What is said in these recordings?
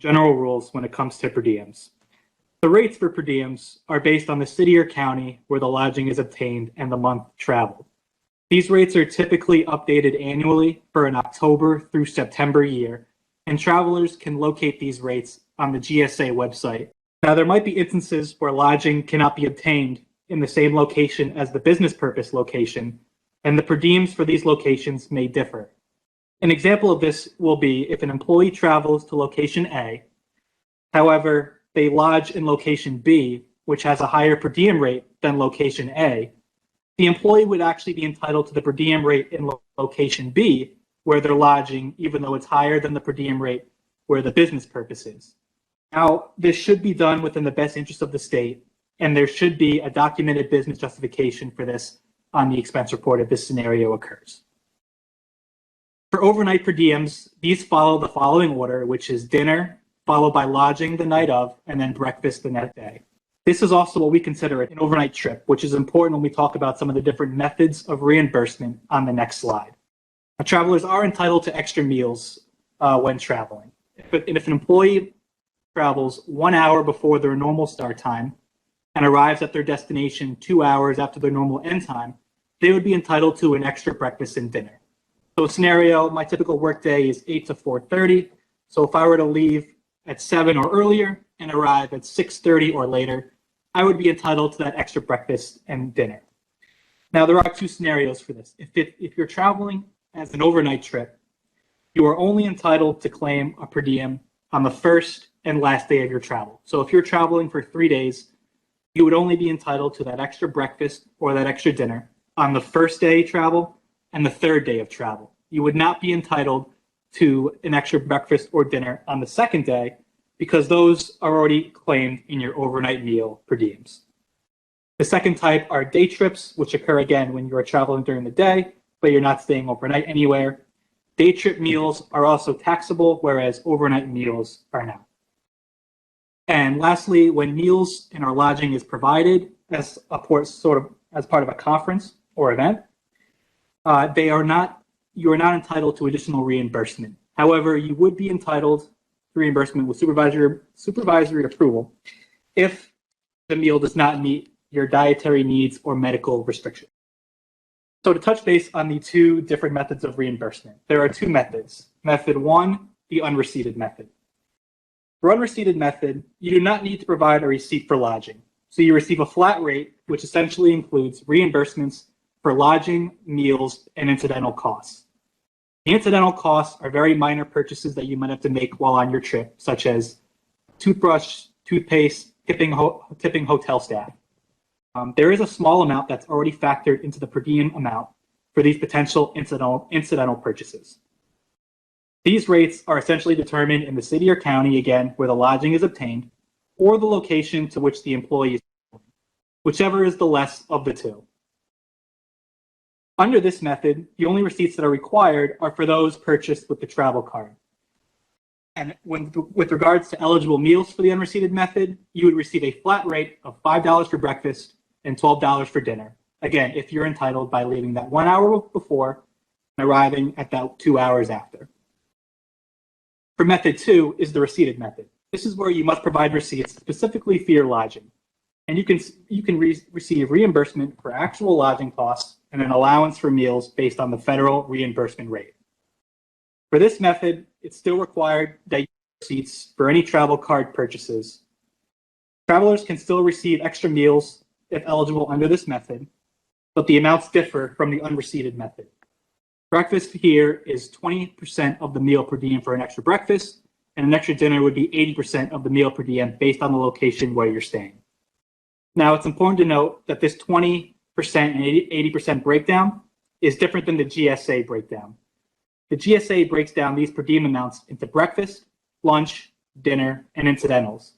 general rules when it comes to per diems. The rates for per diems are based on the city or county where the lodging is obtained and the month traveled. These rates are typically updated annually for an October through September year, and travelers can locate these rates on the GSA website. Now, there might be instances where lodging cannot be obtained in the same location as the business purpose location, and the per diems for these locations may differ. An example of this will be if an employee travels to location A, however, they lodge in location B, which has a higher per diem rate than location A, the employee would actually be entitled to the per diem rate in location B, where they're lodging, even though it's higher than the per diem rate where the business purpose is. Now, this should be done within the best interest of the state, and there should be a documented business justification for this on the expense report if this scenario occurs. For overnight per diems, these follow the following order, which is dinner, followed by lodging the night of, and then breakfast the next day. This is also what we consider an overnight trip, which is important when we talk about some of the different methods of reimbursement on the next slide. Now, travelers are entitled to extra meals when traveling. If an employee travels 1 hour before their normal start time and arrives at their destination 2 hours after their normal end time, they would be entitled to an extra breakfast and dinner. So scenario, my typical workday is 8 to 4:30. So if I were to leave at 7 or earlier and arrive at 6:30 or later, I would be entitled to that extra breakfast and dinner. Now, there are two scenarios for this. If you're traveling as an overnight trip, you are only entitled to claim a per diem on the first and last day of your travel. So if you're traveling for 3 days, you would only be entitled to that extra breakfast or that extra dinner on the first day travel and the third day of travel. You would not be entitled to an extra breakfast or dinner on the second day because those are already claimed in your overnight meal per diems. The second type are day trips, which occur again when you are traveling during the day, but you're not staying overnight anywhere. Day trip meals are also taxable, whereas overnight meals are not. And lastly, when meals and our lodging is provided as a as part of a conference or event, you are not entitled to additional reimbursement. However, you would be entitled to reimbursement with supervisory approval if the meal does not meet your dietary needs or medical restrictions. So to touch base on the two different methods of reimbursement, there are two methods. Method one, the unreceipted method. For unreceipted method, you do not need to provide a receipt for lodging. So you receive a flat rate, which essentially includes reimbursements for lodging, meals, and incidental costs. The incidental costs are very minor purchases that you might have to make while on your trip, such as toothbrush, toothpaste, tipping hotel staff. There is a small amount that's already factored into the per diem amount for these potential incidental purchases. These rates are essentially determined in the city or county, again, where the lodging is obtained, or the location to which the employee is traveling, whichever is the less of the two. Under this method, the only receipts that are required are for those purchased with the travel card. And with regards to eligible meals for the unreceipted method, you would receive a flat rate of $5 for breakfast and $12 for dinner. Again, if you're entitled by leaving that 1 hour before and arriving at that 2 hours after. For method two is the receipted method. This is where you must provide receipts specifically for your lodging. And you can receive reimbursement for actual lodging costs and an allowance for meals based on the federal reimbursement rate. For this method, it's still required that you have receipts for any travel card purchases. Travelers can still receive extra meals if eligible under this method, but the amounts differ from the unreceipted method. Breakfast here is 20% of the meal per diem for an extra breakfast, and an extra dinner would be 80% of the meal per diem based on the location where you're staying. Now, it's important to note that this 20% and 80% breakdown is different than the GSA breakdown. The GSA breaks down these per diem amounts into breakfast, lunch, dinner, and incidentals.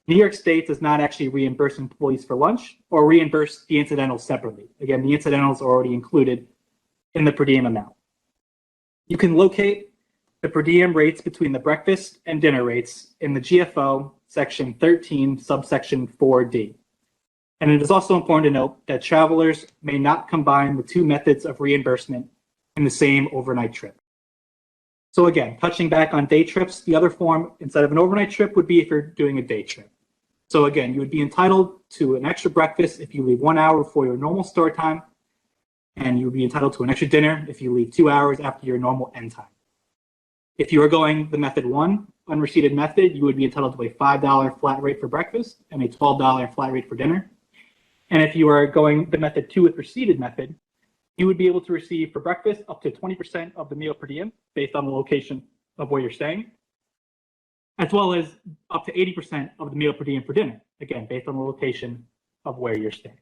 New York State does not actually reimburse employees for lunch or reimburse the incidentals separately. Again, the incidentals are already included in the per diem amount. You can locate the per diem rates between the breakfast and dinner rates in the GFO section 13, subsection 4D. And it is also important to note that travelers may not combine the two methods of reimbursement in the same overnight trip. So again, touching back on day trips, the other form, instead of an overnight trip, would be if you're doing a day trip. So again, you would be entitled to an extra breakfast if you leave 1 hour before your normal start time, and you would be entitled to an extra dinner if you leave 2 hours after your normal end time. If you are going the method 1, unreceipted method, you would be entitled to a $5 flat rate for breakfast and a $12 flat rate for dinner. And if you are going the method 2 with receipted method, you would be able to receive for breakfast up to 20% of the meal per diem based on the location of where you're staying, as well as up to 80% of the meal per diem for dinner, again, based on the location of where you're staying.